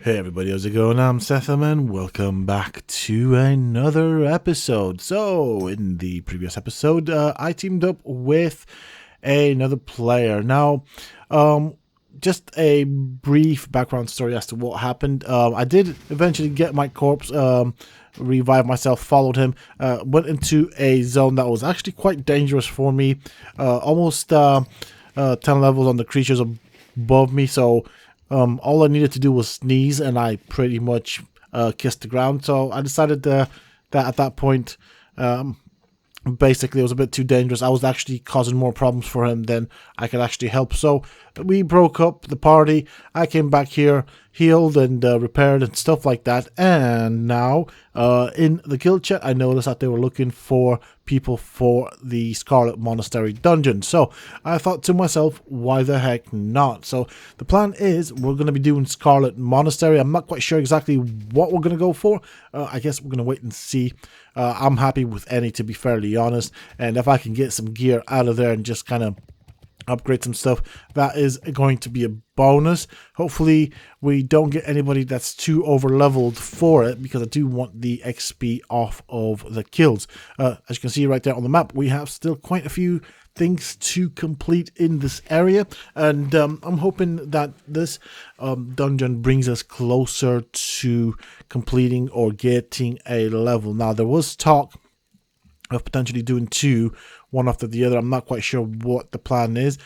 Hey everybody, how's it going? I'm Sethum and welcome back to another episode. So, in the previous episode, I teamed up with another player. Now, just a brief background story as to what happened. I did eventually get my corpse, revive myself, followed him, went into a zone that was actually quite dangerous for me. Almost 10 levels on the creatures above me, so all I needed to do was sneeze, and I pretty much kissed the ground. So I decided that at that point, basically, it was a bit too dangerous. I was actually causing more problems for him than I could actually help. So we broke up the party. I came back here, healed and repaired and stuff like that. And now, in the guild chat, I noticed that they were looking for people for the Scarlet Monastery Dungeon. So I thought to myself, why the heck not? So the plan is we're going to be doing Scarlet Monastery. I'm not quite sure exactly what we're going to go for. I guess we're going to wait and see. I'm happy with any, to be fairly honest. And if I can get some gear out of there and just kind of upgrade some stuff, that is going to be a bonus. Hopefully we don't get anybody that's too over leveled for it, because I do want the XP off of the kills. As you can see right there on the map, we have still quite a few things to complete in this area, and I'm hoping that this dungeon brings us closer to completing or getting a level. Now, there was talk of potentially doing two, one after the other. I'm not quite sure what the plan is.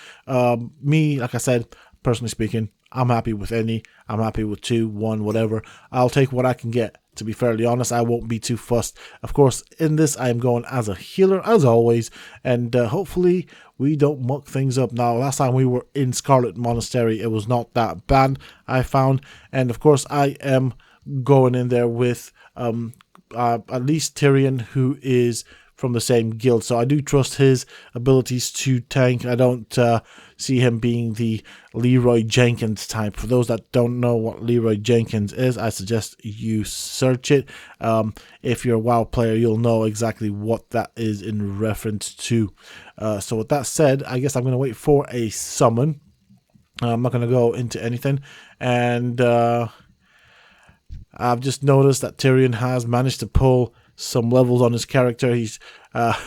Me, like I said, personally speaking, I'm happy with any. I'm happy with two, one, whatever. I'll take what I can get. To be fairly honest, I won't be too fussed. Of course, in this, I am going as a healer, as always, and hopefully we don't muck things up. Now, last time we were in Scarlet Monastery, it was not that bad, I found, and of course, I am going in there with at least Tyrion, who is from the same guild, so I do trust his abilities to tank. I don't see him being the Leroy Jenkins type. For those that don't know what Leroy Jenkins is, I suggest you search it. If you're a WoW player, you'll know exactly what that is in reference to. So with that said, I guess I'm going to wait for a summon. I'm not going to go into anything, and I've just noticed that Tyrion has managed to pull some levels on his character. He's got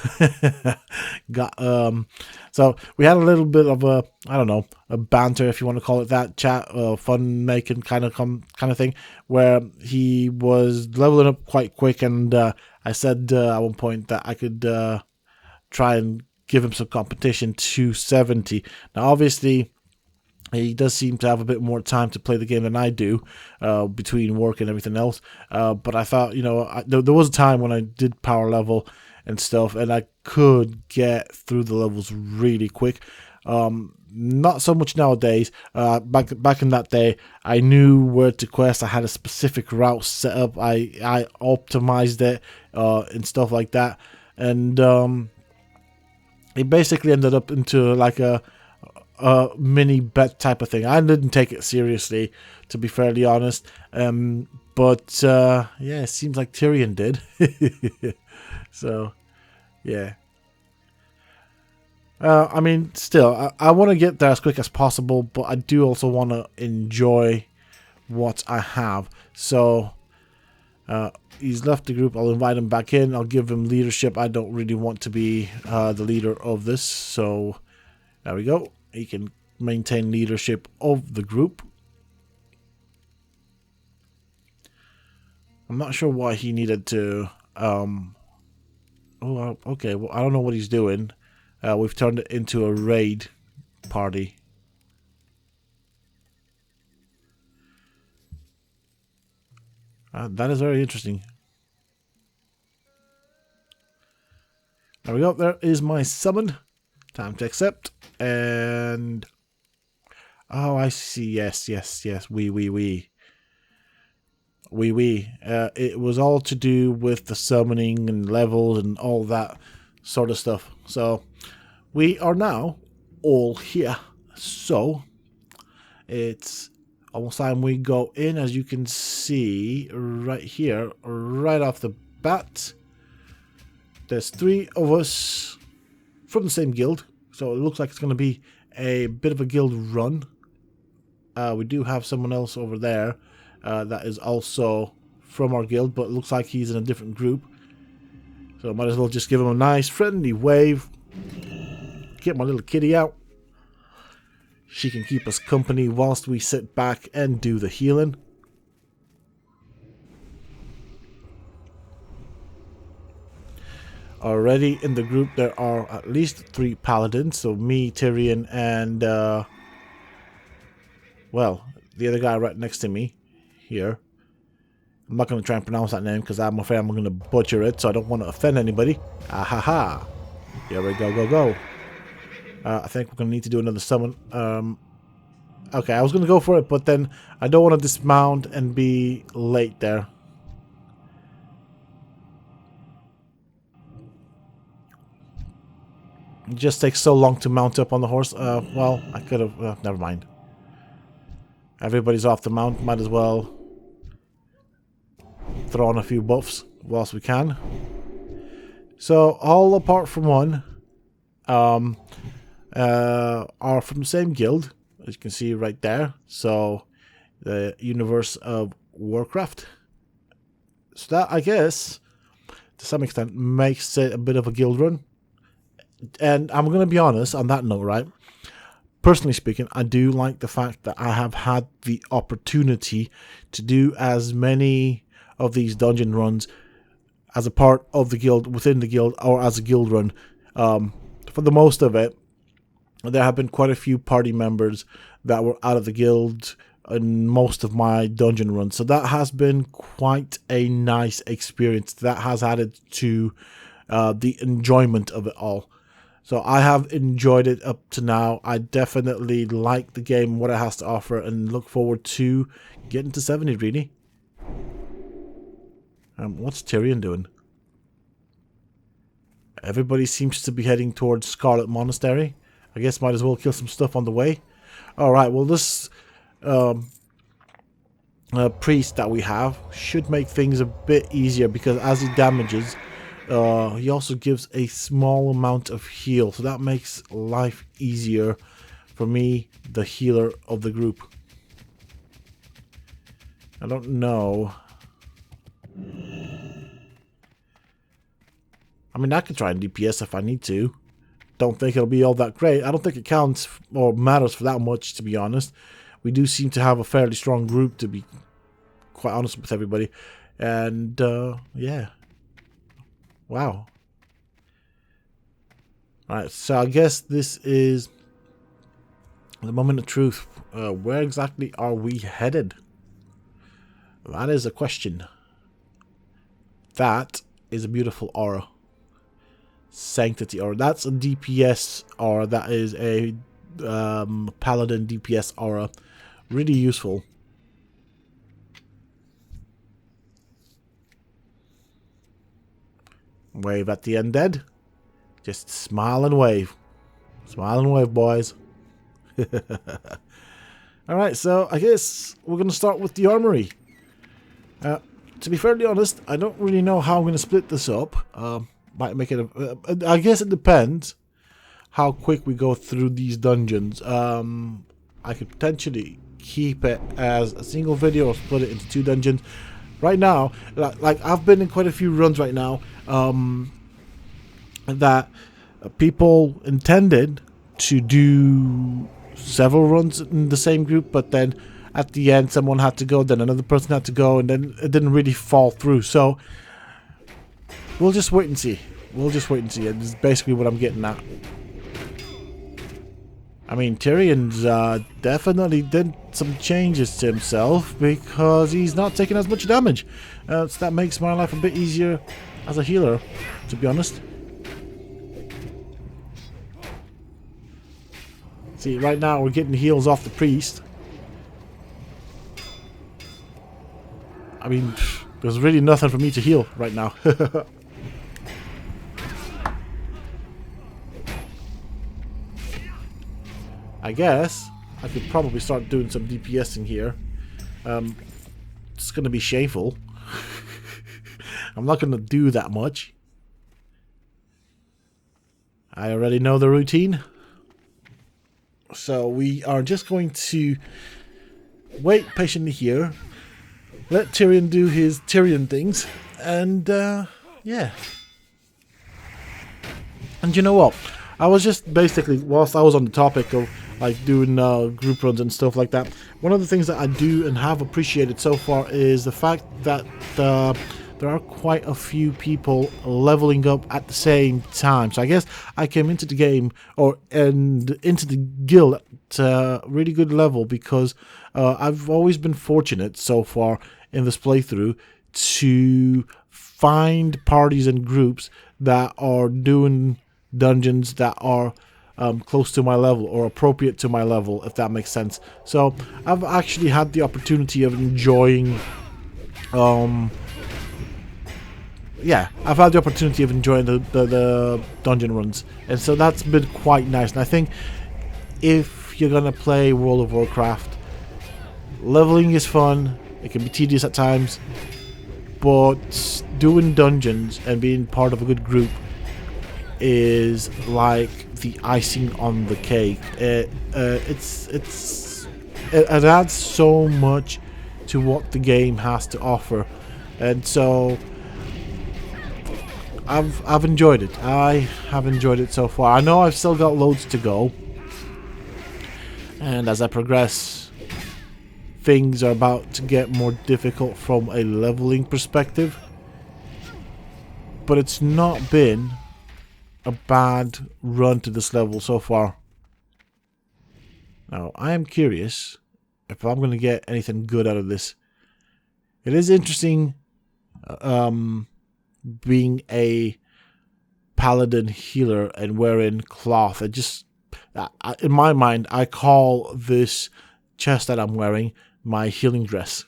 so we had a little bit of a, I don't know, a banter, if you want to call it that, chat, fun making kind of thing, where he was leveling up quite quick, and I said at one point that I could try and give him some competition to 70. Now, obviously, he does seem to have a bit more time to play the game than I do, between work and everything else. But I thought, there was a time when I did power level and stuff, and I could get through the levels really quick. Not so much nowadays. Back in that day, I knew where to quest. I had a specific route set up. I optimized it and stuff like that, and it basically ended up into like a mini bet type of thing. I didn't take it seriously, to be fairly honest, but yeah, it seems like Tyrion did. So yeah, I mean, still, I want to get there as quick as possible, but I do also want to enjoy what I have. So he's left the group. I'll invite him back in. I'll give him leadership. I don't really want to be the leader of this, so there we go. He can maintain leadership of the group. I'm not sure why he needed to. Okay. Well, I don't know what he's doing. We've turned it into a raid party. That is very interesting. There we go. There is my summon. Time to accept. And oh, I see. Yes. We. It was all to do with the summoning and levels and all that sort of stuff. So we are now all here. So it's almost time we go in. As you can see right here, right off the bat, there's 3 of us from the same guild. So it looks like it's going to be a bit of a guild run. We do have someone else over there that is also from our guild, but it looks like he's in a different group. So might as well just give him a nice friendly wave. Get my little kitty out. She can keep us company whilst we sit back and do the healing. Already in the group there are at least 3 paladins. So me, Tyrion, and well, the other guy right next to me here. I'm not going to try and pronounce that name because I'm afraid I'm going to butcher it, so I don't want to offend anybody. Ahaha. Here we go. I think we're going to need to do another summon. Okay, I was going to go for it, but then I don't want to dismount and be late there. It just takes so long to mount up on the horse. Well, I could have... never mind. Everybody's off the mount. Might as well throw on a few buffs whilst we can. So, all apart from one are from the same guild, as you can see right there. So, the Universe of Warcraft. So that, I guess, to some extent, makes it a bit of a guild run. And I'm going to be honest on that note, right? Personally speaking, I do like the fact that I have had the opportunity to do as many of these dungeon runs as a part of the guild, within the guild, or as a guild run. For the most of it, there have been quite a few party members that were out of the guild in most of my dungeon runs. So that has been quite a nice experience. That has added to the enjoyment of it all. So I have enjoyed it up to now. I definitely like the game and what it has to offer and look forward to getting to 70 really. What's Tyrion doing? Everybody seems to be heading towards Scarlet Monastery. I guess might as well kill some stuff on the way. Alright, well this priest that we have should make things a bit easier because as he damages, he also gives a small amount of heal. So that makes life easier for me, the healer of the group. I don't know. I mean, I could try and DPS if I need to. Don't think it'll be all that great. I don't think it counts or matters for that much, to be honest. We do seem to have a fairly strong group, to be quite honest with everybody. And, yeah. Wow. Alright, so I guess this is the moment of truth. Where exactly are we headed? That is a question. That is a beautiful aura. Sanctity aura. That's a DPS aura. That is a Paladin DPS aura. Really useful. Wave at the undead. Just smile and wave. Smile and wave, boys. Alright, so I guess we're going to start with the armory. To be fairly honest, I don't really know how I'm going to split this up. Might make it I guess it depends how quick we go through these dungeons. I could potentially keep it as a single video or split it into 2 dungeons. Right now, like I've been in quite a few runs right now that people intended to do several runs in the same group, but then at the end someone had to go, then another person had to go, and then it didn't really fall through. So we'll just wait and see. We'll just wait and see. And this is basically what I'm getting at. I mean, Tyrion's definitely did some changes to himself because he's not taking as much damage. So that makes my life a bit easier as a healer, to be honest. See, right now we're getting heals off the priest. I mean, there's really nothing for me to heal right now. I guess I could probably start doing some DPSing here. It's going to be shameful. I'm not going to do that much. I already know the routine. So we are just going to wait patiently here. let Tyrion do his Tyrion things, and yeah. And you know what? I was just basically, whilst I was on the topic of like doing group runs and stuff like that, one of the things that I do and have appreciated so far is the fact that there are quite a few people leveling up at the same time. So I guess I came into the game and into the guild at a really good level because I've always been fortunate so far in this playthrough to find parties and groups that are doing dungeons that are close to my level or appropriate to my level, if that makes sense. So I've actually had the opportunity of enjoying I've had the opportunity of enjoying the dungeon runs, and so that's been quite nice. And I think if you're gonna play World of Warcraft, leveling is fun. It can be tedious at times, but doing dungeons and being part of a good group is like the icing on the cake. It adds so much to what the game has to offer, and so I've enjoyed it. I have enjoyed it so far. I know I've still got loads to go, and as I progress, things are about to get more difficult from a leveling perspective, but it's not been a bad run to this level so far. Now, I am curious if I'm going to get anything good out of this. It is interesting being a paladin healer and wearing cloth. It just, in my mind, I call this chest that I'm wearing my healing dress.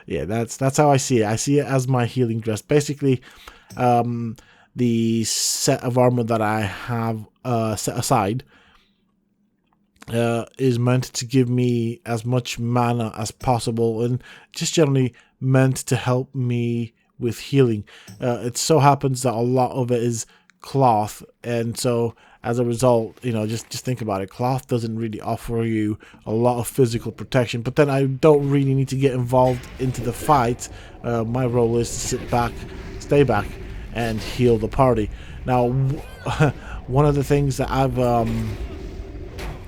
Yeah, that's how I see it. I see it as my healing dress. Basically, the set of armor that I have set aside is meant to give me as much mana as possible, and just generally meant to help me with healing. It so happens that a lot of it is cloth, and so as a result, you know, just think about it. Cloth doesn't really offer you a lot of physical protection, but then I don't really need to get involved into the fight. My role is to sit back, stay back, and heal the party. Now, one of the things that I've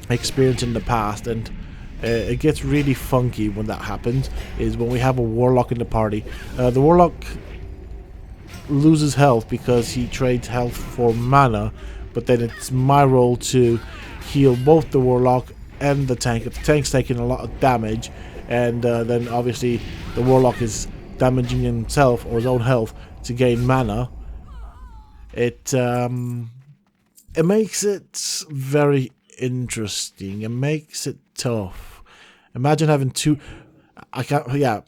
experienced in the past, and it gets really funky when that happens, is when we have a warlock in the party. The warlock loses health because he trades health for mana, but then it's my role to heal both the warlock and the tank. If the tank's taking a lot of damage, and then obviously the warlock is damaging himself or his own health to gain mana, it makes it very interesting. It makes it tough. Imagine having two. I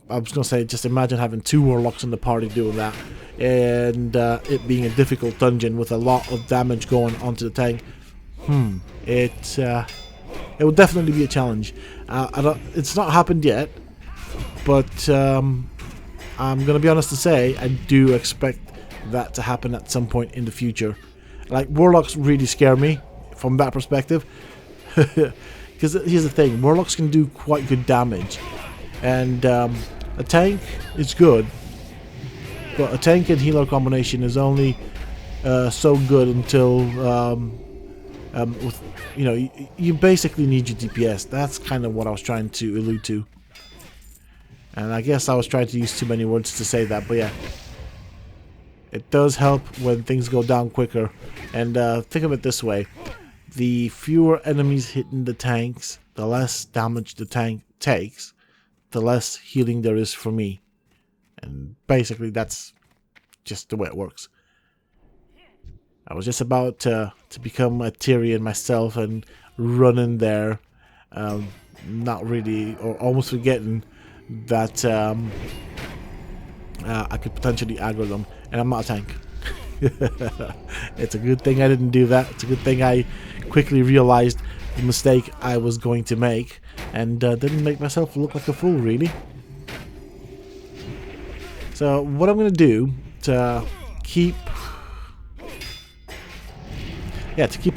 was gonna say, just imagine having two warlocks in the party doing that, and it being a difficult dungeon with a lot of damage going onto the tank. It will definitely be a challenge. It's not happened yet, but I'm gonna be honest to say I do expect that to happen at some point in the future. Like, warlocks really scare me from that perspective, because here's the thing: warlocks can do quite good damage, and a tank is good, but a tank and healer combination is only so good until with, you know, you basically need your DPS. That's kind of what I was trying to allude to, and I guess I was trying to use too many words to say that, but yeah. It does help when things go down quicker. And think of it this way: the fewer enemies hitting the tanks, the less damage the tank takes, the less healing there is for me. And basically that's just the way it works. I was just about to become a Tyrion myself and run in there, not really, or almost forgetting that I could potentially aggro them, and I'm not a tank. It's a good thing I didn't do that. It's a good thing I quickly realized the mistake I was going to make, and didn't make myself look like a fool, really. So what I'm going to do to keep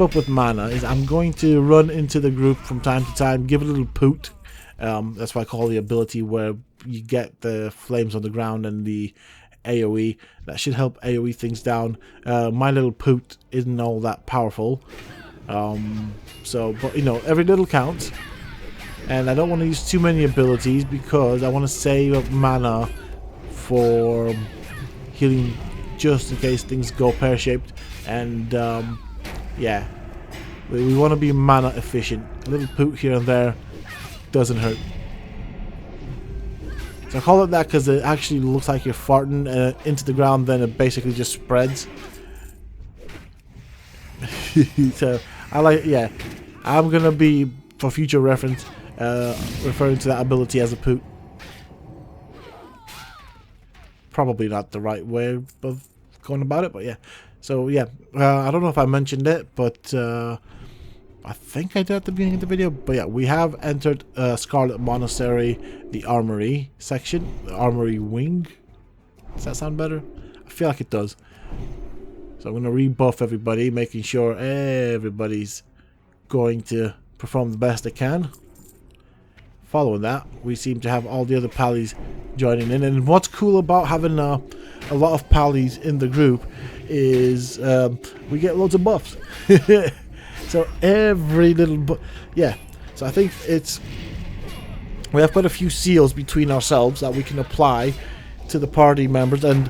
up with mana is I'm going to run into the group from time to time, give it a little poot, That's why I call the ability where you get the flames on the ground and the AoE. That should help AoE things down. My little poot isn't all that powerful. But you know, every little counts. And I don't want to use too many abilities because I want to save up mana for healing just in case things go pear-shaped. And yeah, we want to be mana efficient. A little poot here and there doesn't hurt. So I call it that because it actually looks like you're farting into the ground, then it basically just spreads. So I like, yeah, I'm gonna be, for future reference, referring to that ability as a poot. Probably not the right way of going about it, but yeah. So yeah, I don't know if I mentioned it, but I think I did at the beginning of the video. But yeah, we have entered Scarlet Monastery, the Armory section, the Armory Wing. Does that sound better? I feel like it does. So I'm going to rebuff everybody, making sure everybody's going to perform the best they can. Following that, we seem to have all the other pallies joining in. And what's cool about having a lot of pallies in the group is we get loads of buffs. So every little yeah. So I think we have quite a few seals between ourselves that we can apply to the party members, and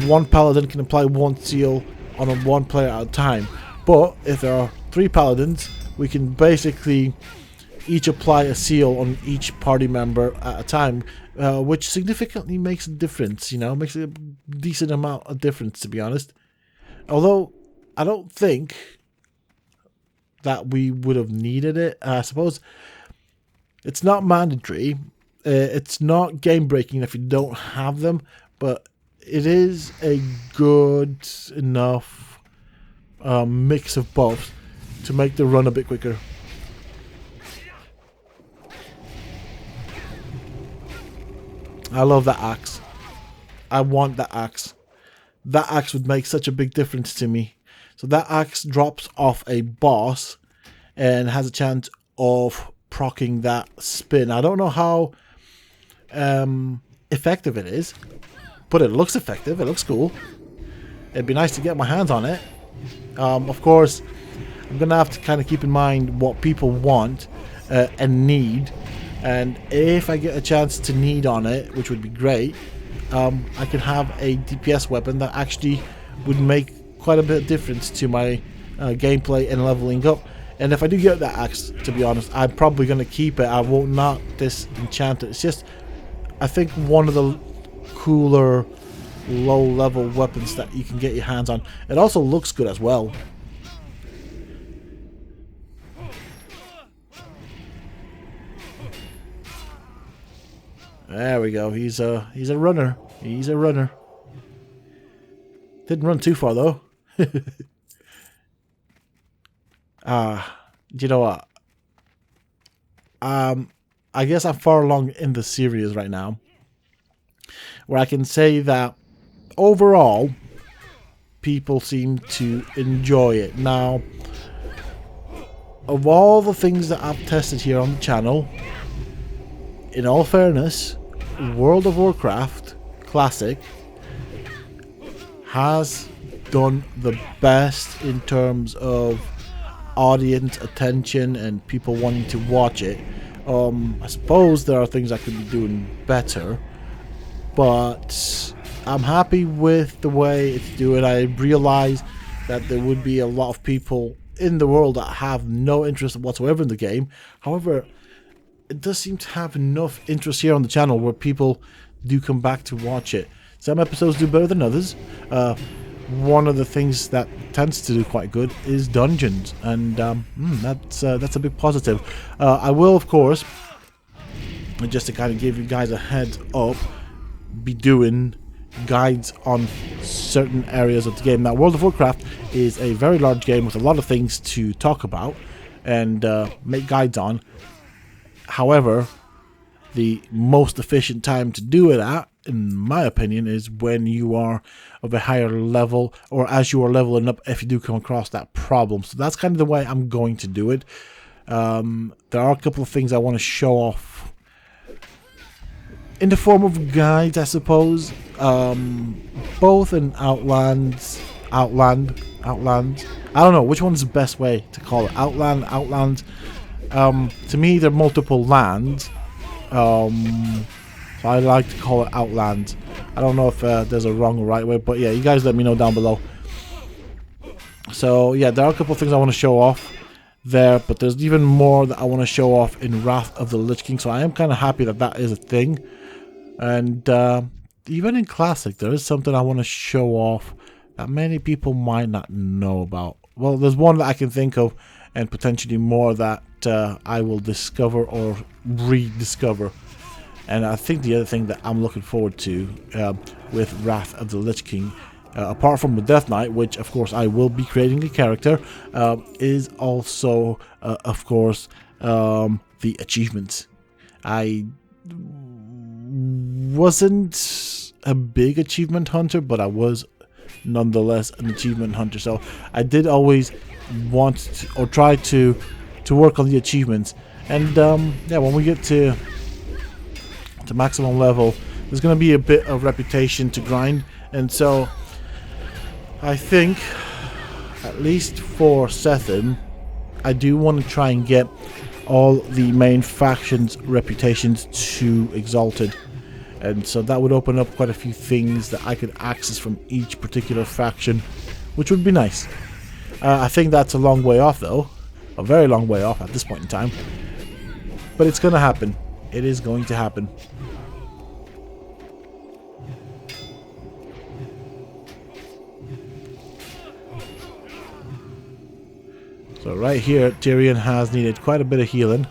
one paladin can apply one seal on one player at a time. But if there are 3 paladins, we can basically each apply a seal on each party member at a time, which significantly makes a difference. You know, makes a decent amount of difference, to be honest. Although I don't think that we would have needed it. I suppose it's not mandatory. It's not game breaking if you don't have them, but it is a good enough mix of both to make the run a bit quicker. I love that axe. I want that axe. That axe would make such a big difference to me. So that axe drops off a boss and has a chance of proccing that spin. I don't know how effective it is, but it looks effective. It looks cool. It'd be nice to get my hands on it. Of course, I'm going to have to kind of keep in mind what people want and need. And if I get a chance to need on it, which would be great, I can have a DPS weapon that actually would make quite a bit of difference to my gameplay and leveling up. And if I do get that axe, to be honest, I'm probably going to keep it. I will not disenchant it. It's just, I think, one of the cooler low-level weapons that you can get your hands on. It also looks good as well. There we go. He's a runner. He's a runner. Didn't run too far though. Do you know what? I guess I'm far along in the series right now, where I can say that overall people seem to enjoy it. Now, of all the things that I've tested here on the channel, in all fairness, World of Warcraft Classic has done the best in terms of audience attention and people wanting to watch it. I suppose there are things I could be doing better, but I'm happy with the way it's doing. I realize that there would be a lot of people in the world that have no interest whatsoever in the game. However, it does seem to have enough interest here on the channel where people do come back to watch it. Some episodes do better than others. One of the things that tends to do quite good is dungeons, and that's a big positive. I will, of course, just to kind of give you guys a heads up, be doing guides on certain areas of the game. Now, World of Warcraft is a very large game with a lot of things to talk about and make guides on. However, the most efficient time to do it at, in my opinion, is when you are of a higher level, or as you are leveling up if you do come across that problem. So that's kind of the way I'm going to do it. There are a couple of things I want to show off in the form of guides, I suppose. Both in Outland. I don't know which one's the best way to call it. Outland. To me, they're multiple lands. So I like to call it Outland. I don't know if there's a wrong or right way, but yeah, you guys let me know down below. So yeah, there are a couple of things I want to show off there, but there's even more that I want to show off in Wrath of the Lich King. So I am kind of happy that that is a thing. And even in Classic, there is something I want to show off that many people might not know about. Well, there's one that I can think of, and potentially more that I will discover or rediscover. And I think the other thing that I'm looking forward to with Wrath of the Lich King, apart from the Death Knight, which of course I will be creating a character, is also, of course, the achievements. I wasn't a big achievement hunter, but I was nonetheless an achievement hunter. So I did always want to, or try to work on the achievements. And yeah, when we get to maximum level, there's going to be a bit of reputation to grind, and so I think at least for Sethum, I do want to try and get all the main factions' reputations to Exalted, and so that would open up quite a few things that I could access from each particular faction, which would be nice. I think that's a long way off though, a very long way off at this point in time, but it's going to happen. It is going to happen. So right here, Tyrion has needed quite a bit of healing.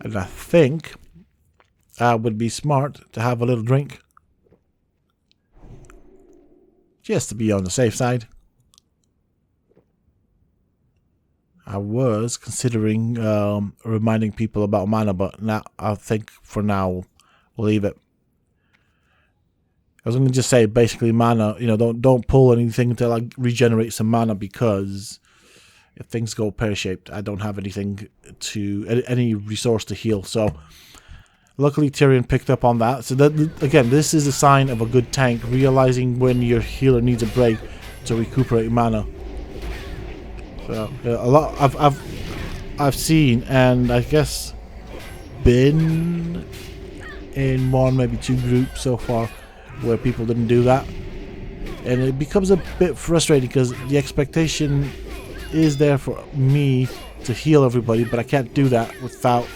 And I think that would be smart to have a little drink. Just to be on the safe side. I was considering reminding people about mana, but now I think for now we'll leave it. I was going to just say basically mana, you know, don't pull anything until I regenerate some mana, because if things go pear-shaped, I don't have anything to, any resource to heal. So luckily Tyrion picked up on that. So that, again, this is a sign of a good tank, realizing when your healer needs a break to recuperate mana. So a lot I've seen, and I guess been in one, maybe two groups so far where people didn't do that, and it becomes a bit frustrating because the expectation is there for me to heal everybody, but I can't do that without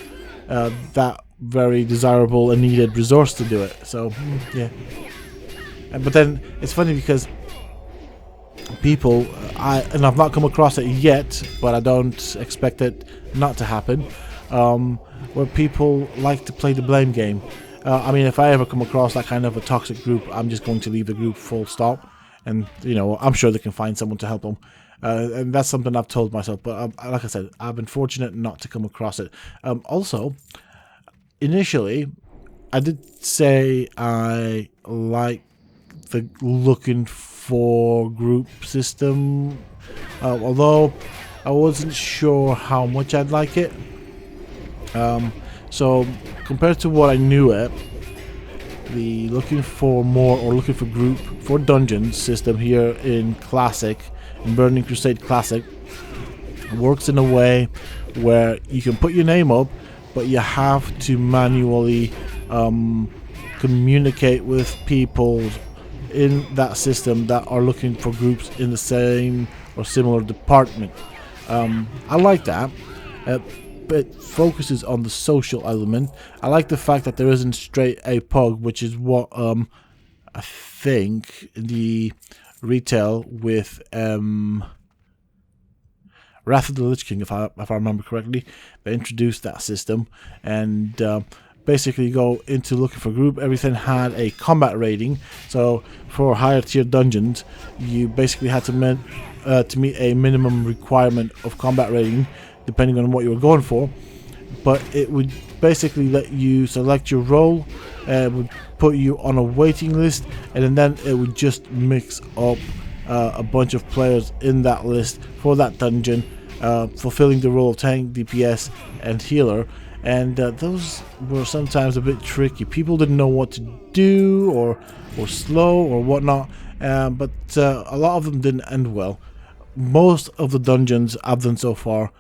that very desirable and needed resource to do it. So yeah, but then it's funny because people, and I've not come across it yet, but I don't expect it not to happen, where people like to play the blame game. I mean, if I ever come across that kind of a toxic group, I'm just going to leave the group full stop, and you know, I'm sure they can find someone to help them, and that's something I've told myself. But like I said, I've been fortunate not to come across it. Also, initially, I did say I like the looking for group system, although I wasn't sure how much I'd like it. So compared to what I knew it, the looking for more, or looking for group for dungeons system here in Classic, in Burning Crusade Classic, works in a way where you can put your name up, but you have to manually communicate with people in that system that are looking for groups in the same or similar department. I like that. It focuses on the social element. I like the fact that there isn't straight a pug, which is what I think the retail with Wrath of the Lich King, if I remember correctly, they introduced that system, and basically go into looking for group. Everything had a combat rating, so for higher tier dungeons, you basically had to meet a minimum requirement of combat rating, depending on what you were going for. But it would basically let you select your role, would put you on a waiting list, and then it would just mix up a bunch of players in that list for that dungeon, fulfilling the role of tank, DPS, and healer. And those were sometimes a bit tricky. People didn't know what to do, or slow, or whatnot. But a lot of them didn't end well. Most of the dungeons I've done so far,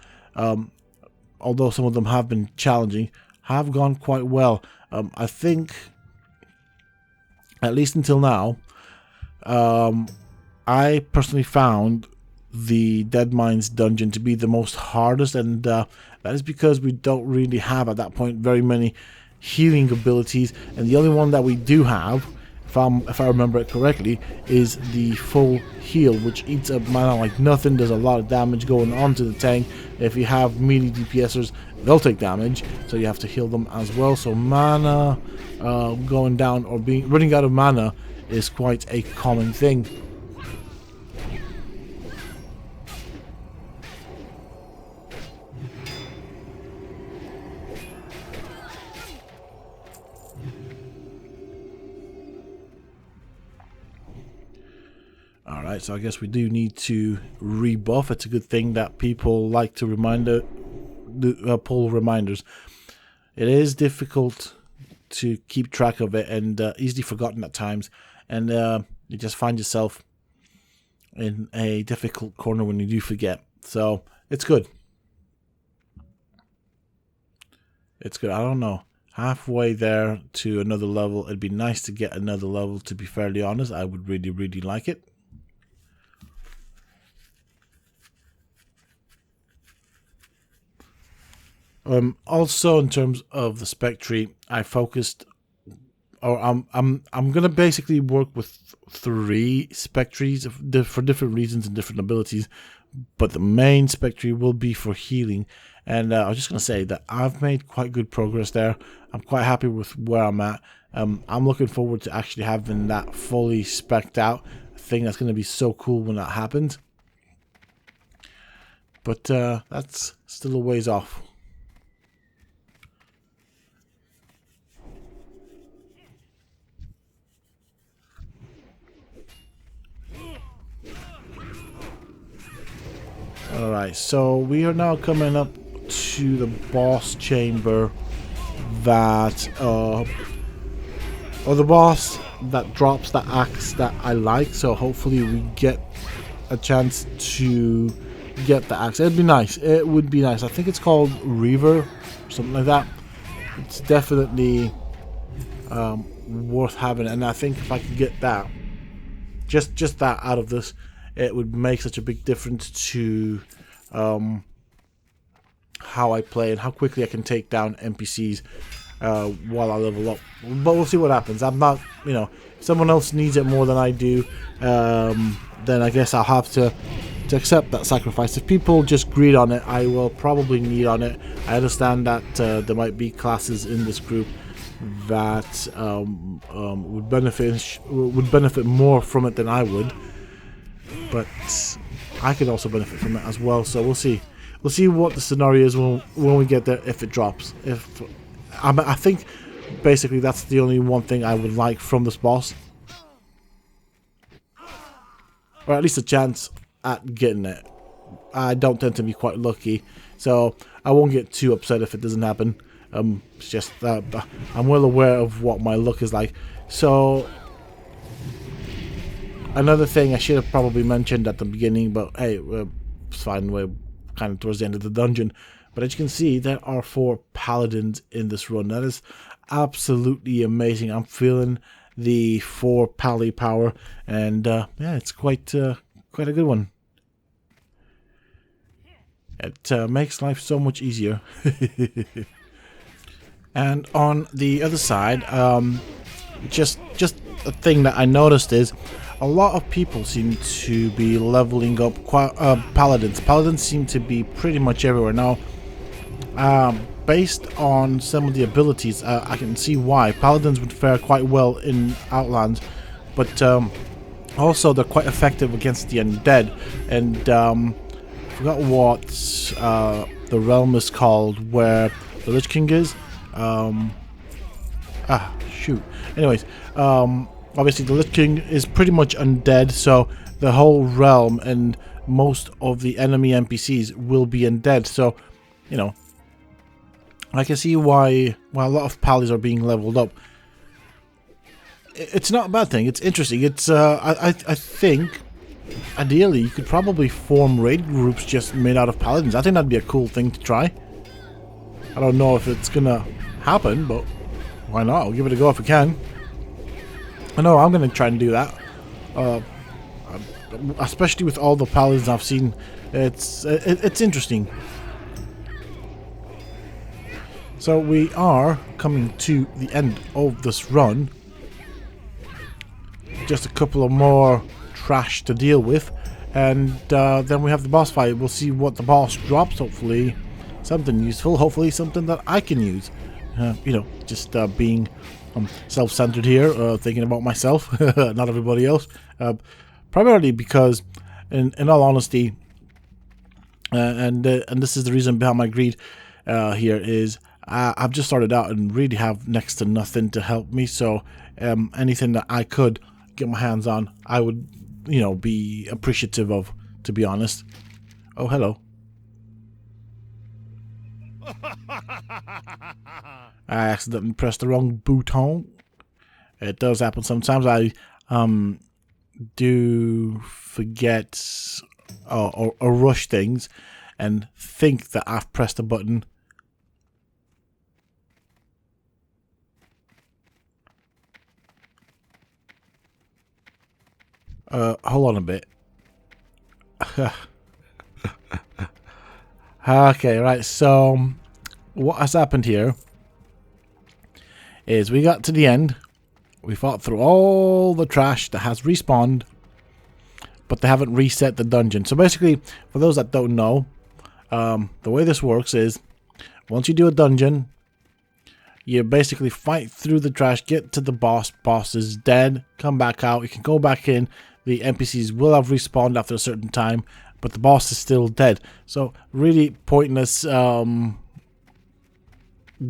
although some of them have been challenging, have gone quite well. I think, at least until now, I personally found the Deadmines Dungeon to be the most hardest, and that is because we don't really have at that point very many healing abilities, and the only one that we do have, if I remember it correctly, is the full heal, which eats up mana like nothing. There's a lot of damage going onto the tank. If you have melee DPSers, they'll take damage, so you have to heal them as well. So mana going down or running out of mana is quite a common thing. Alright, so I guess we do need to rebuff. It's a good thing that people like to pull reminders. It is difficult to keep track of it, and easily forgotten at times, and you just find yourself in a difficult corner when you do forget. So it's good. It's good. I don't know. Halfway there to another level. It'd be nice to get another level, to be fairly honest. I would really, really like it. Also, in terms of the spec tree, I focused, or I'm gonna basically work with 3 spec trees for different reasons and different abilities, but the main spec tree will be for healing. And I was just gonna say that I've made quite good progress there. I'm quite happy with where I'm at. I'm looking forward to actually having that fully specced out. I think that's gonna be so cool when that happens. But that's still a ways off. Alright, so we are now coming up to the boss chamber that, or the boss that drops the axe that I like, so hopefully we get a chance to get the axe. It'd be nice. It would be nice. I think it's called Reaver, something like that. It's definitely worth having, and I think if I could get that, just that out of this, it would make such a big difference to how I play and how quickly I can take down NPCs while I level up. But we'll see what happens. I'm not, if someone else needs it more than I do, then I guess I'll have to accept that sacrifice. If people just greed on it, I will probably need on it. I understand that there might be classes in this group that would benefit more from it than I would. But I could also benefit from it as well, so we'll see. We'll see what the scenario is when we get there, if it drops. I think basically that's the only one thing I would like from this boss, or at least a chance at getting it. I don't tend to be quite lucky, so I won't get too upset if it doesn't happen. It's just I'm well aware of what my luck is like. So another thing I should have probably mentioned at the beginning, but hey, it's fine, we're kind of towards the end of the dungeon. But as you can see, there are 4 paladins in this run. That is absolutely amazing. I'm feeling the 4 pally power, and yeah, it's quite a good one. It makes life so much easier. And on the other side, just a thing that I noticed is a lot of people seem to be leveling up paladins. Paladins seem to be pretty much everywhere now. Based on some of the abilities, I can see why. Paladins would fare quite well in Outlands, but also they're quite effective against the undead. And I forgot what the realm is called where the Lich King is. Shoot. Anyways, obviously the Lich King is pretty much undead, so the whole realm and most of the enemy NPCs will be undead. So, you know, I can see why a lot of pallies are being leveled up. It's not a bad thing. It's interesting. It's I think ideally you could probably form raid groups just made out of paladins. I think that'd be a cool thing to try. I don't know if it's gonna happen, but why not? I'll give it a go if we can. I know I'm gonna try and do that. Especially with all the paladins I've seen, it's interesting. So we are coming to the end of this run. Just a couple of more trash to deal with, and then we have the boss fight. We'll see what the boss drops. Hopefully something useful, hopefully something that I can use. You know, just being self-centered here, thinking about myself, not everybody else. Primarily because, in all honesty, and this is the reason behind my greed here, is I've just started out and really have next to nothing to help me. So anything that I could get my hands on, I would, you know, be appreciative of, to be honest. Oh, hello. I accidentally pressed the wrong button. It does happen sometimes. I do forget or rush things and think that I've pressed a button. Hold on a bit. Okay, right, so what has happened here is we got to the end. We fought through all the trash that has respawned, but they haven't reset the dungeon. So basically, for those that don't know, the way this works is once you do a dungeon, you basically fight through the trash, get to the boss. Boss is dead, come back out. You can go back in. The NPCs will have respawned after a certain time, but the boss is still dead. So really pointless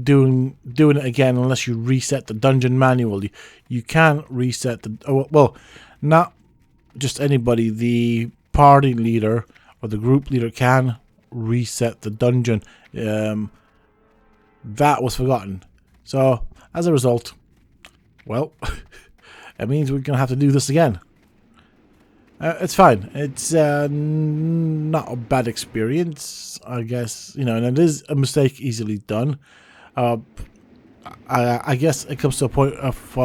doing it again unless you reset the dungeon manually. You can reset the well, not just anybody. The party leader or the group leader can reset the dungeon. That was forgotten. So as a result, well, it means we're gonna have to do this again. It's fine. It's not a bad experience, I guess. You know, and it is a mistake easily done. I guess it comes to a point of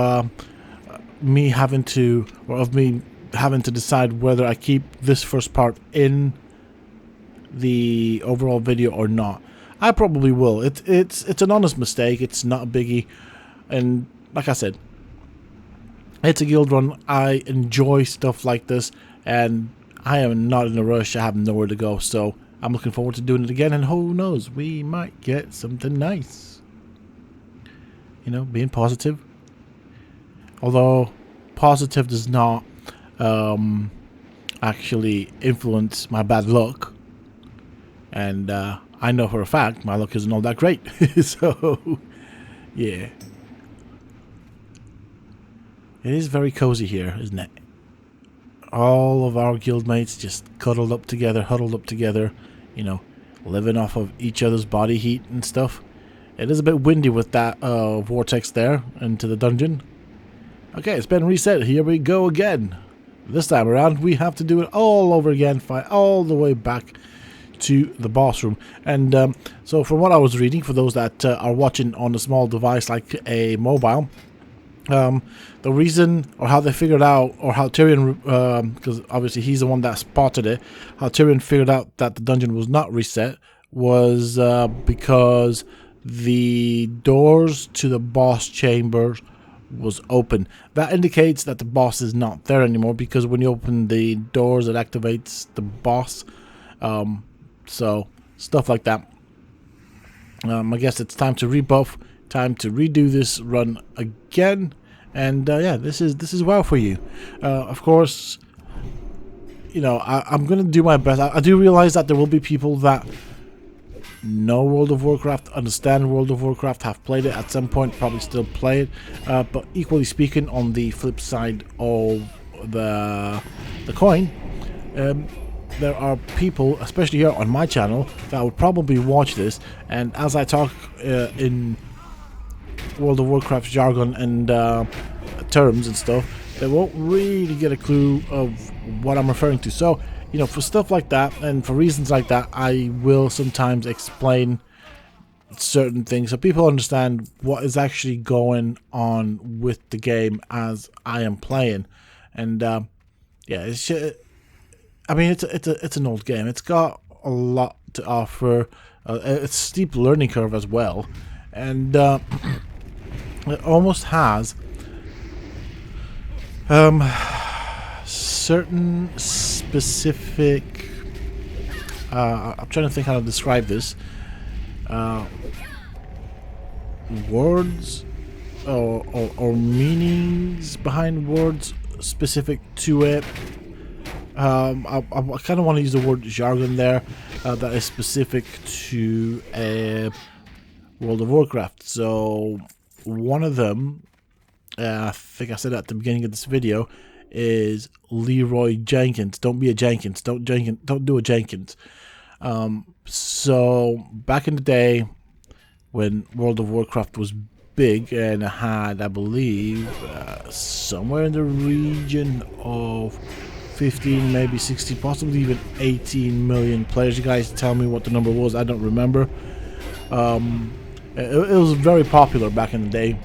me having to decide whether I keep this first part in the overall video or not. I probably will. It's an honest mistake. It's not a biggie, and like I said, it's a guild run. I enjoy stuff like this, and I am not in a rush. I have nowhere to go, so I'm looking forward to doing it again, and who knows, we might get something nice. You know, being positive. Although, positive does not actually influence my bad luck. And I know for a fact my luck isn't all that great. So, yeah. It is very cozy here, isn't it? All of our guildmates just cuddled up together, huddled up together, you know, living off of each other's body heat and stuff. It is a bit windy with that vortex there into the dungeon. Okay, it's been reset. Here we go again. This time around, we have to do it all over again, fight all the way back to the boss room. And so from what I was reading, for those that are watching on a small device like a mobile, the reason, or how they figured out, or how Tyrion, because obviously he's the one that spotted it, how Tyrion figured out that the dungeon was not reset was because the doors to the boss chambers was open. That indicates that the boss is not there anymore, because when you open the doors, it activates the boss. So stuff like that. I guess it's time to rebuff, time to redo this run again, and yeah, this is WoW for you. Of course, you know, I'm gonna do my best. I do realize that there will be people that know World of Warcraft, understand World of Warcraft, have played it at some point, probably still play it. But equally speaking, on the flip side of the coin, there are people, especially here on my channel, that would probably watch this, and as I talk in World of Warcraft jargon and terms and stuff, they won't really get a clue of what I'm referring to. So, you know, for stuff like that and for reasons like that, I will sometimes explain certain things so people understand what is actually going on with the game as I am playing. And yeah, I mean, it's an old game. It's got a lot to offer. It's a steep learning curve as well, and it almost has certain specific. I'm trying to think how to describe this. Words or meanings behind words specific to it. I kind of want to use the word jargon there that is specific to World of Warcraft. So one of them, I think I said at the beginning of this video, is Leroy Jenkins. Don't be a Jenkins. Don't do a Jenkins. So back in the day when World of Warcraft was big and it had, I believe, somewhere in the region of 15, maybe 60, possibly even 18 million players. You guys tell me what the number was. I don't remember. It was very popular back in the day.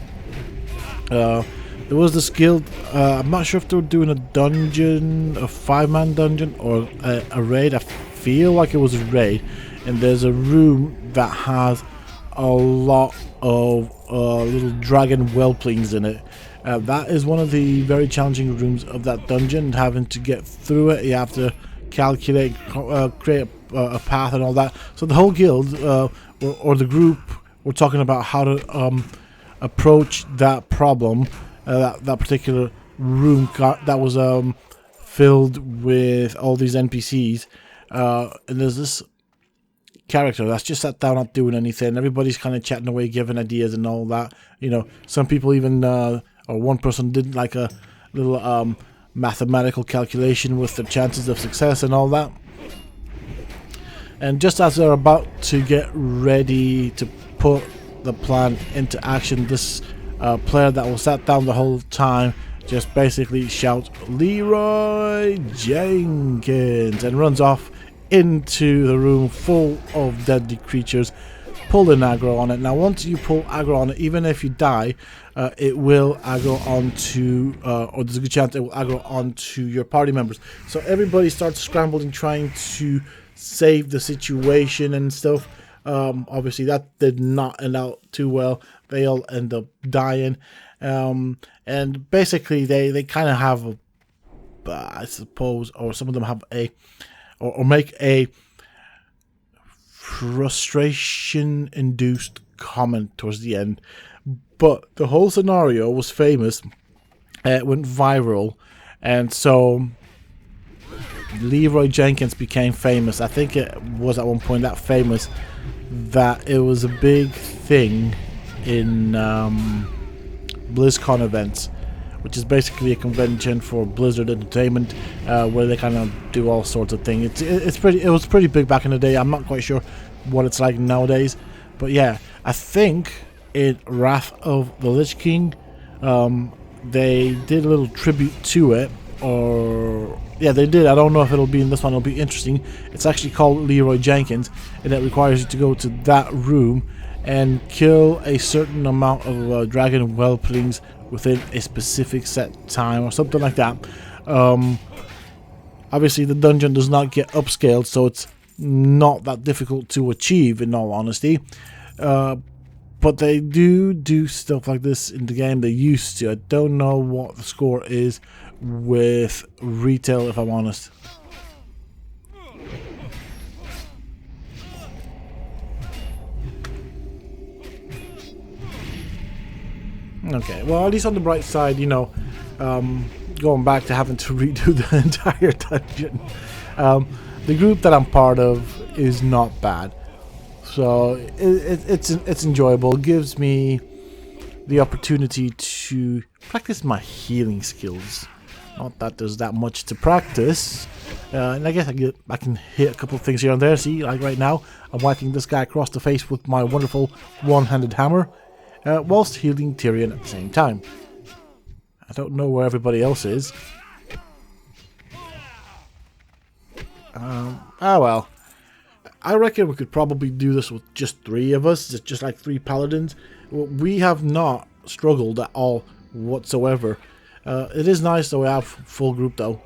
There was this guild. I'm not sure if they were doing a dungeon, a 5-man dungeon, or a raid. I feel like it was a raid. And there's a room that has a lot of little dragon whelplings in it. That is one of the very challenging rooms of that dungeon. Having to get through it, you have to calculate, create a path and all that. So the whole guild or the group were talking about how to approach that problem. That particular room that was filled with all these NPCs, and there's this character that's just sat down not doing anything. Everybody's kind of chatting away, giving ideas and all that. You know, some people even or one person did like a little mathematical calculation with the chances of success and all that. And just as they're about to get ready to put the plan into action, this player that was sat down the whole time just basically shouts Leroy Jenkins and runs off into the room full of deadly creatures, pulling aggro on it. Now once you pull aggro on it, even if you die, it will aggro onto or there's a good chance it will aggro onto your party members. So everybody starts scrambling, trying to save the situation and stuff. Obviously that did not end out too well. They all end up dying, and basically they kind of have a, I suppose, or some of them have a or make a frustration induced comment towards the end. But the whole scenario was famous. It went viral, and so Leroy Jenkins became famous. I think it was at one point that famous that it was a big thing in BlizzCon events, which is basically a convention for Blizzard Entertainment, where they kind of do all sorts of things. It was pretty big back in the day. I'm not quite sure what it's like nowadays, but yeah, I think in Wrath of the Lich King, they did a little tribute to it, or yeah, they did. I don't know if it'll be in this one. It'll be interesting. It's actually called Leroy Jenkins, and it requires you to go to that room and kill a certain amount of dragon whelplings within a specific set time or something like that. Obviously the dungeon does not get upscaled, so it's not that difficult to achieve, in all honesty. But they do stuff like this in the game. They used to. I don't know what the score is with retail, if I'm honest. Okay, well, at least on the bright side, you know, going back to having to redo the entire dungeon, the group that I'm part of is not bad, so it's enjoyable. It gives me the opportunity to practice my healing skills, Not that there's that much to practice. And I guess I can hit a couple of things here and there. See, like right now, I'm whacking this guy across the face with my wonderful one-handed hammer, whilst healing Tyrion at the same time. I don't know where everybody else is. Well. I reckon we could probably do this with just 3 of us, just like 3 paladins. We have not struggled at all whatsoever. It is nice that we have full group though.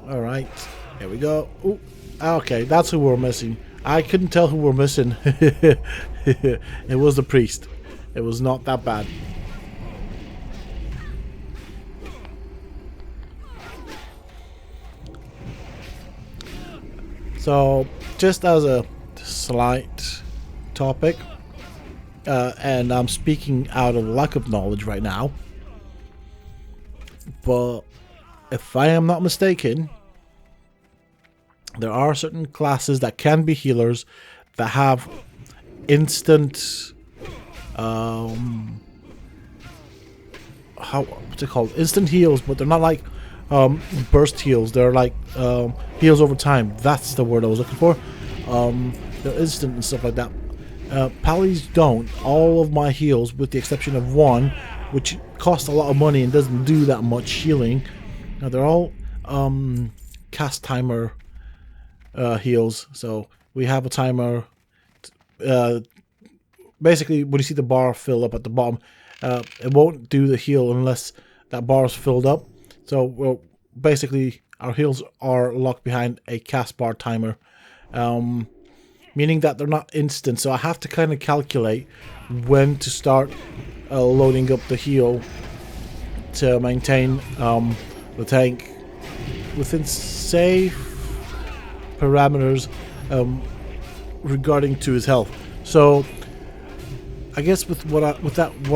Alright, here we go. Ooh, okay, that's who we're missing. I couldn't tell who we're missing. It was the priest. It was not that bad. So, just as a slight topic, and I'm speaking out of lack of knowledge right now, but if I am not mistaken, there are certain classes that can be healers that have instant, what's it called? Instant heals, but they're not like burst heals. They're like heals over time. That's the word I was looking for. They're instant and stuff like that. Pallies don't. All of my heals, with the exception of one, which costs a lot of money and doesn't do that much healing. Now they're all cast timer heals. So we have a timer. Basically, when you see the bar fill up at the bottom, it won't do the heal unless that bar is filled up. So basically, our heals are locked behind a cast bar timer, meaning that they're not instant. So I have to kind of calculate when to start loading up the heal to maintain the tank within safe parameters regarding to his health. So I guess with what I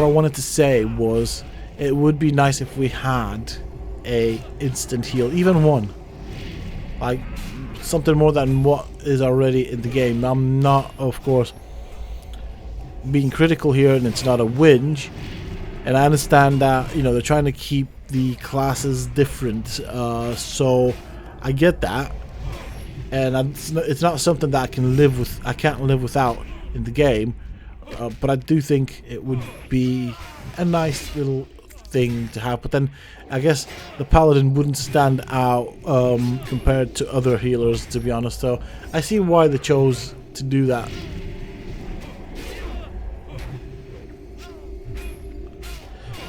wanted to say was, it would be nice if we had a instant heal, even one, like something more than what is already in the game. I'm not, of course, being critical here, and it's not a whinge, and I understand that, you know, they're trying to keep the classes different, so I get that, and it's not something that I can't live without in the game, but I do think it would be a nice little thing to have. But then I guess the paladin wouldn't stand out compared to other healers, to be honest, so I see why they chose to do that.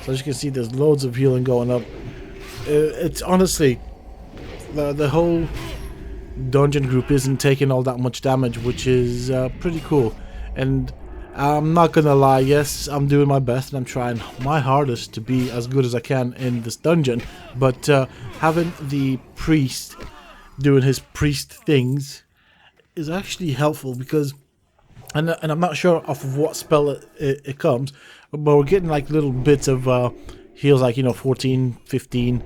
So as you can see, there's loads of healing going up. It's honestly, the whole dungeon group isn't taking all that much damage, which is pretty cool. And I'm not gonna lie, yes, I'm doing my best and I'm trying my hardest to be as good as I can in this dungeon, but having the priest doing his priest things is actually helpful, because and I'm not sure off of what spell it comes, but we're getting like little bits of heals, like, you know, 14, 15,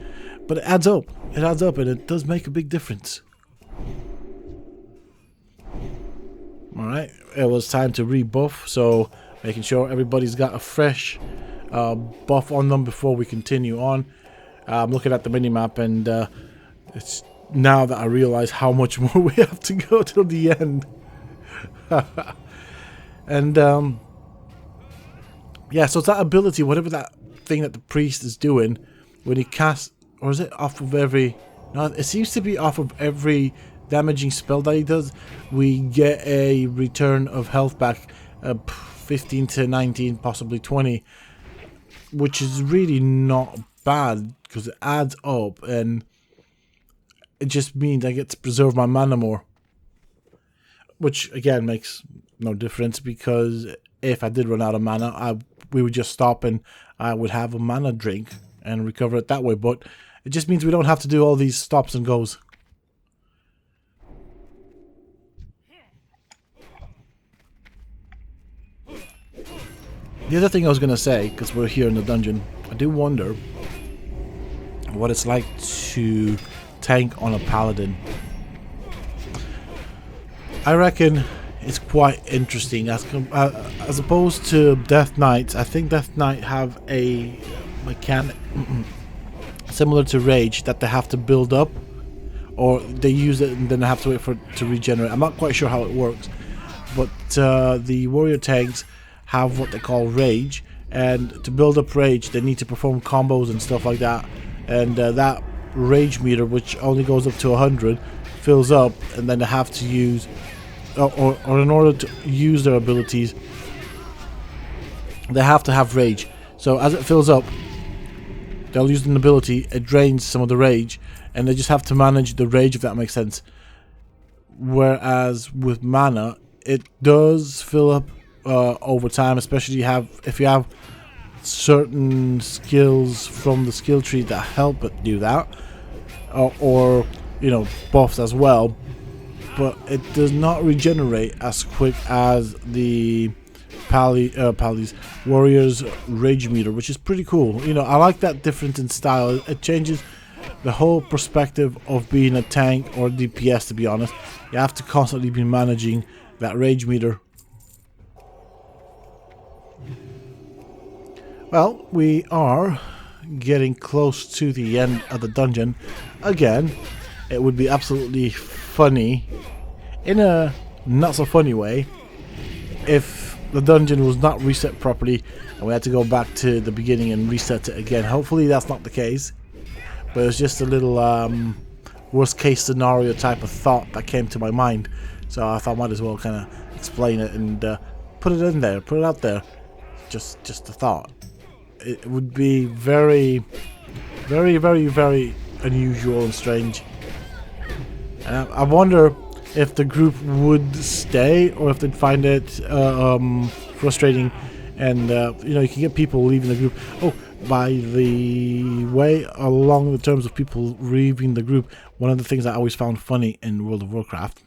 but it adds up, and it does make a big difference. Alright, it was time to rebuff, so making sure everybody's got a fresh buff on them before we continue on. I'm looking at the minimap, and it's now that I realize how much more we have to go till the end. And yeah, so it's that ability, whatever that thing that the priest is doing, when he casts, or is it off of every, no, it seems to be off of every damaging spell that he does, we get a return of health back, 15 to 19, possibly 20, which is really not bad, because it adds up, and it just means I get to preserve my mana more, which again makes no difference, because if I did run out of mana, we would just stop and I would have a mana drink and recover it that way. But it just means we don't have to do all these stops and goes. The other thing I was going to say, because we're here in the dungeon, I do wonder what it's like to tank on a paladin. I reckon it's quite interesting. as opposed to Death Knights, I think Death Knight have a mechanic similar to Rage that they have to build up, or they use it and then they have to wait for it to regenerate. I'm not quite sure how it works, but the warrior tanks have what they call Rage, and to build up Rage they need to perform combos and stuff like that, and that Rage meter, which only goes up to 100, fills up, and then they have to use or in order to use their abilities they have to have Rage. So as it fills up, they'll use an ability, it drains some of the Rage, and they just have to manage the Rage, if that makes sense. Whereas with mana, it does fill up over time, especially if you have certain skills from the skill tree that help it do that, or you know, buffs as well. But it does not regenerate as quick as the Pali's Warriors Rage meter, which is pretty cool. You know, I like that difference in style. It changes the whole perspective of being a tank or DPS, to be honest. You have to constantly be managing that Rage meter. Well, we are getting close to the end of the dungeon. Again, it would be absolutely funny, in a not so funny way, if the dungeon was not reset properly and we had to go back to the beginning and reset it again. Hopefully that's not the case, but it's just a little worst case scenario type of thought that came to my mind, so I thought I might as well kind of explain it and put it in there, put it out there. Just a thought. It would be very, very, very, very unusual and strange. I wonder if the group would stay, or if they'd find it frustrating. And you know, you can get people leaving the group. Oh, by the way, along the terms of people leaving the group, one of the things I always found funny in World of Warcraft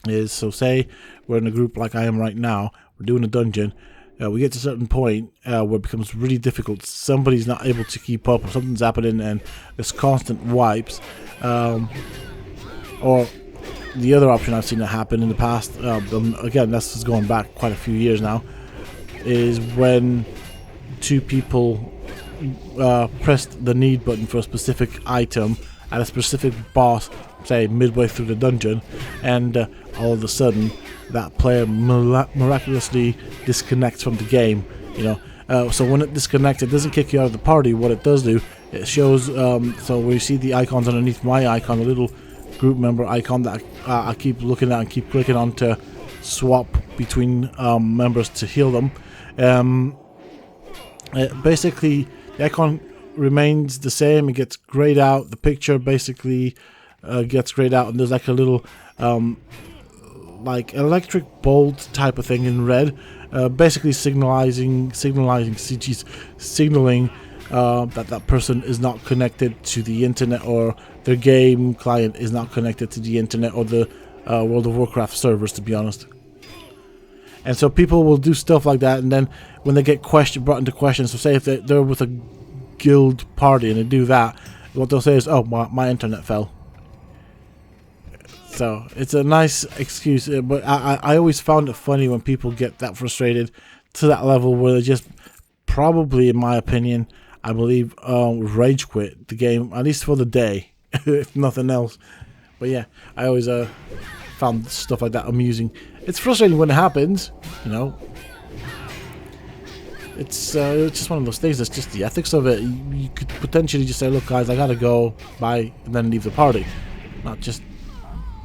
is, so say we're in a group like I am right now, we're doing a dungeon, we get to a certain point where it becomes really difficult, somebody's not able to keep up, or something's happening and there's constant wipes, or the other option I've seen that happen in the past, again this is going back quite a few years now, is when two people pressed the need button for a specific item at a specific boss, say midway through the dungeon, and all of a sudden that player miraculously disconnects from the game. You know, so when it disconnects, it doesn't kick you out of the party. What it does do, it shows. So where you see the icons underneath my icon, a little group member icon that I keep looking at and keep clicking on to swap between members to heal them. Basically, the icon remains the same. It gets grayed out. The picture basically gets grayed out, and there's like a little like electric bolt type of thing in red, basically signaling that person is not connected to the internet, or their game client is not connected to the internet or the World of Warcraft servers, to be honest. And so people will do stuff like that, and then when they get brought into question, so say if they're with a guild party and they do that, what they'll say is, oh, my internet fell. So it's a nice excuse, but I always found it funny when people get that frustrated to that level where they just probably, in my opinion, I believe, rage quit the game, at least for the day, if nothing else. But yeah, I always found stuff like that amusing. It's frustrating when it happens, you know. It's just one of those things. It's just the ethics of it. You could potentially just say, look guys, I gotta go, bye, and then leave the party. Not just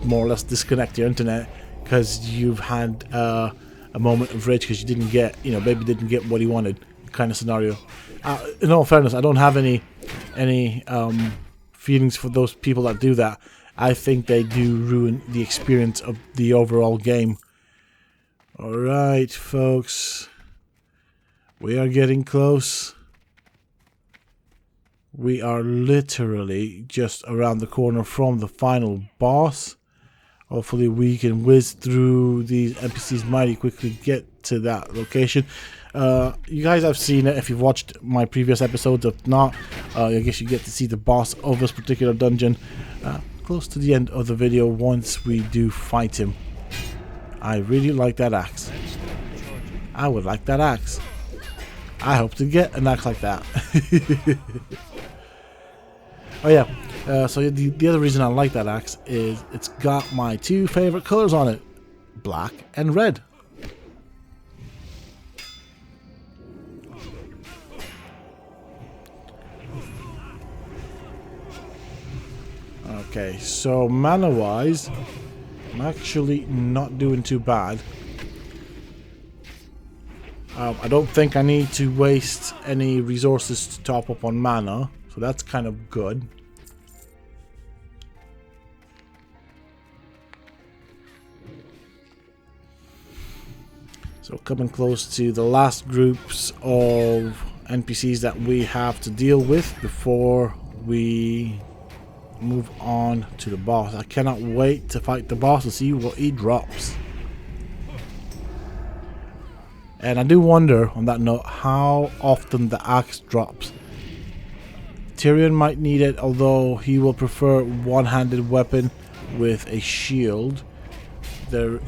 more or less disconnect your internet because you've had a moment of rage because you didn't get, you know, baby didn't get what he wanted, kind of scenario. In all fairness, I don't have any feelings for those people that do that. I think they do ruin the experience of the overall game. Alright, folks. We are getting close. We are literally just around the corner from the final boss. Hopefully we can whiz through these NPCs mighty quickly, get to that location. You guys have seen it if you've watched my previous episodes. If not, I guess you get to see the boss of this particular dungeon close to the end of the video once we do fight him. I really like that axe. I would like that axe. I hope to get an axe like that. Oh yeah, so the other reason I like that axe is it's got my two favorite colors on it, black and red. Okay, so mana wise, I'm actually not doing too bad. I don't think I need to waste any resources to top up on mana, so that's kind of good. So coming close to the last groups of NPCs that we have to deal with before we move on to the boss. I cannot wait to fight the boss to see what he drops. And I do wonder, on that note, how often the axe drops. Tyrion might need it, although he will prefer one-handed weapon with a shield. There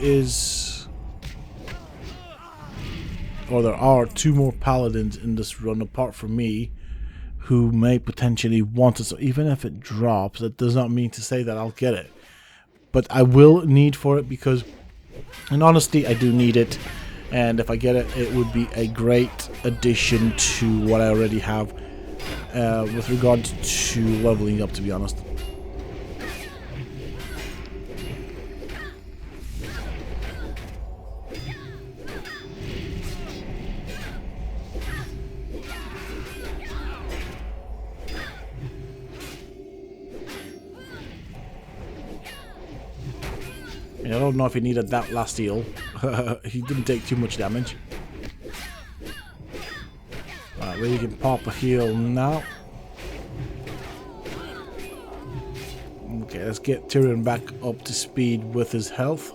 are two more paladins in this run apart from me who may potentially want it. So even if it drops, that does not mean to say that I'll get it. But I will need for it because, in honesty, I do need it. And if I get it, it would be a great addition to what I already have with regard to leveling up, to be honest. I don't know if he needed that last heal. He didn't take too much damage. Alright, well, you can pop a heal now. Okay, let's get Tyrion back up to speed with his health.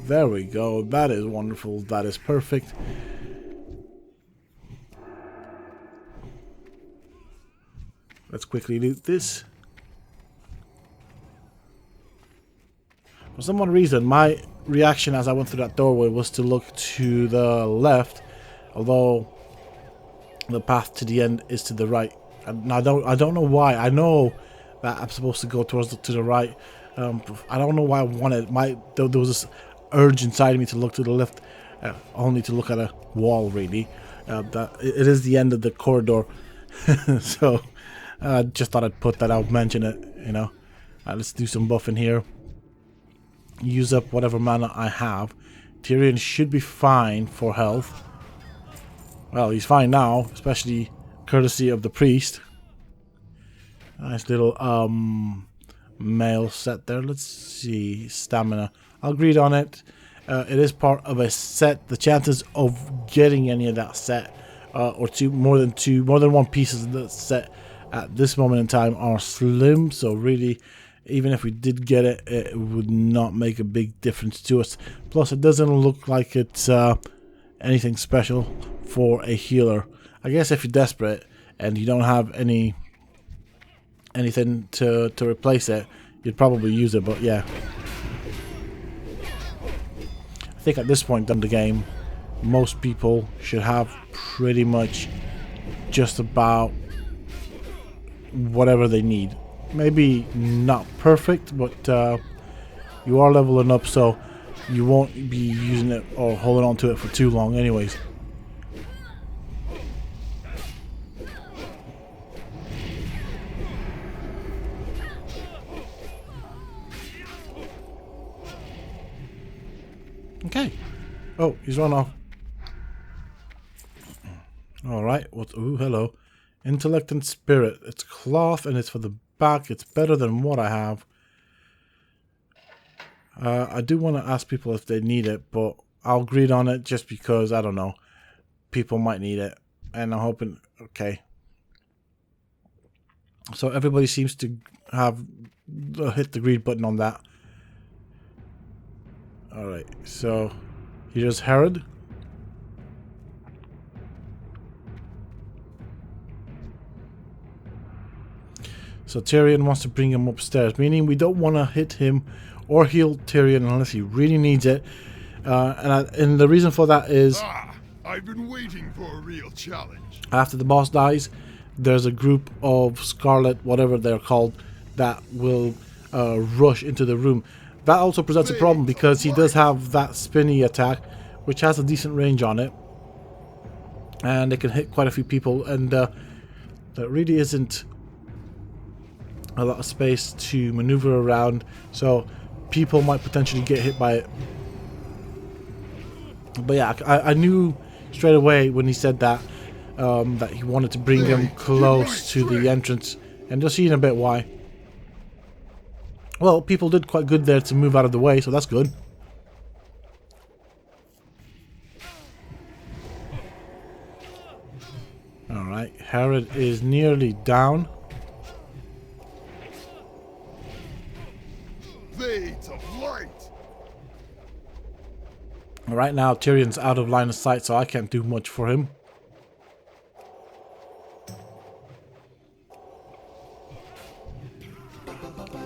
There we go. That is wonderful. That is perfect. Let's quickly loot this. For some odd reason, my reaction as I went through that doorway was to look to the left, although the path to the end is to the right. And I don't know why. I know that I'm supposed to go to the right. I don't know why I wanted. There was this urge inside of me to look to the left, only to look at a wall. Really, that it is the end of the corridor. So I just thought I'd put that out, mention it. You know, let's do some buffing here. Use up whatever mana I have. Tyrion should be fine for health. Well, he's fine now, especially courtesy of the priest. Nice little mail set there. Let's see, stamina. I'll agree on it. It is part of a set. The chances of getting any of that set, or more than one piece of the set at this moment in time are slim. So really, even if we did get it, it would not make a big difference to us. Plus, it doesn't look like it's anything special for a healer. I guess if you're desperate and you don't have anything to replace it, you'd probably use it. But yeah, I think at this point in the game, most people should have pretty much just about whatever they need. Maybe not perfect, but you are leveling up, so you won't be using it or holding on to it for too long anyways. Okay. Oh, he's run off. Alright, ooh, hello. Intellect and spirit. It's cloth and it's for the back. It's better than what I have. I do want to ask people if they need it, but I'll greed on it just because, I don't know, people might need it. And I'm hoping, okay. So everybody seems to have hit the greed button on that. Alright, so here's Herod. So Tyrion wants to bring him upstairs, meaning we don't want to hit him or heal Tyrion unless he really needs it. And the reason for that is I've been waiting for a real challenge. After the boss dies, there's a group of Scarlet, whatever they're called, that will rush into the room. That also presents a problem because he does have that spinny attack, which has a decent range on it, and it can hit quite a few people, and there really isn't a lot of space to maneuver around, so people might potentially get hit by it. But yeah, I knew straight away when he said that that he wanted to bring them close to the entrance, and you'll see in a bit why. Well, people did quite good there to move out of the way, so that's good. Alright, Herod is nearly down. Blades of light. Right now, Tyrion's out of line of sight, so I can't do much for him.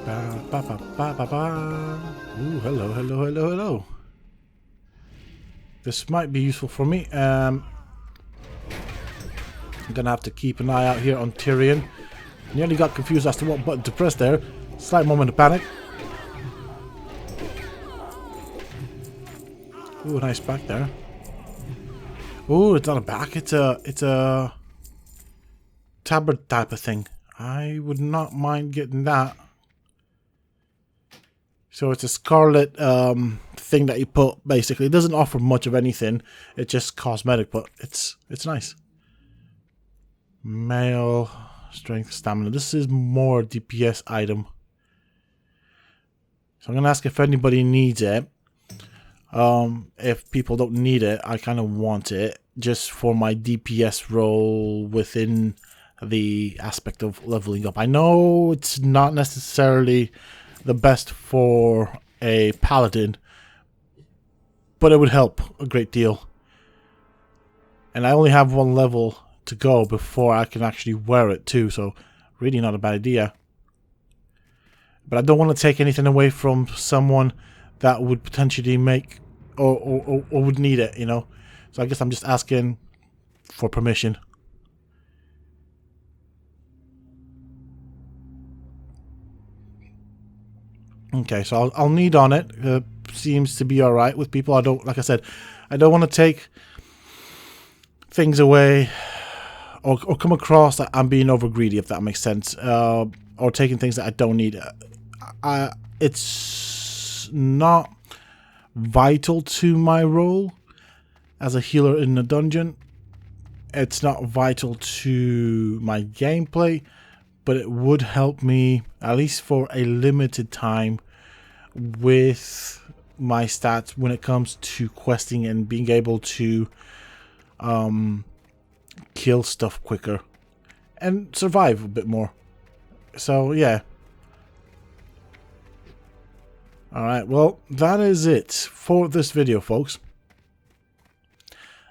Ba, ba, ba, ba, ba, ba. Ooh, hello, hello, hello, hello. This might be useful for me. I'm gonna have to keep an eye out here on Tyrion. Nearly got confused as to what button to press there. Slight moment of panic. Ooh, nice back there. Ooh, it's not a back, it's a tabard type of thing. I would not mind getting that. So it's a scarlet thing that you put, basically. It doesn't offer much of anything. It's just cosmetic, but it's nice. Mail, strength, stamina. This is more DPS item. So I'm going to ask if anybody needs it. If people don't need it, I kind of want it just for my DPS role within the aspect of leveling up. I know it's not necessarily the best for a paladin, but it would help a great deal. And I only have one level to go before I can actually wear it too, so really not a bad idea. But I don't want to take anything away from someone that would potentially make or would need it, you know. So I guess I'm just asking for permission. Okay, so I'll need on it. Seems to be alright with people. I don't, like I said, I don't want to take things away or come across that I'm being over greedy, if that makes sense. Or taking things that I don't need. It's not vital to my role as a healer in the dungeon. It's not vital to my gameplay, but it would help me, at least for a limited time, with my stats when it comes to questing and being able to kill stuff quicker and survive a bit more. So yeah. Alright, well, that is it for this video, folks.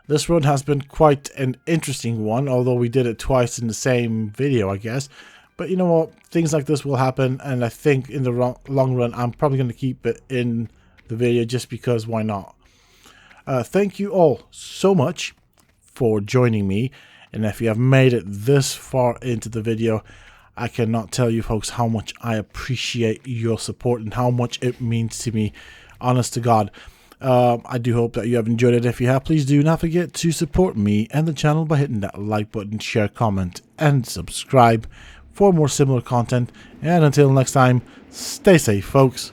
This run has been quite an interesting one, although we did it twice in the same video, I guess. But you know what? Things like this will happen, and I think in the long run, I'm probably going to keep it in the video just because why not? Thank you all so much for joining me, and if you have made it this far into the video, I cannot tell you folks how much I appreciate your support and how much it means to me, honest to God. I do hope that you have enjoyed it. If you have, please do not forget to support me and the channel by hitting that like button, share, comment, and subscribe for more similar content. And until next time, stay safe, folks.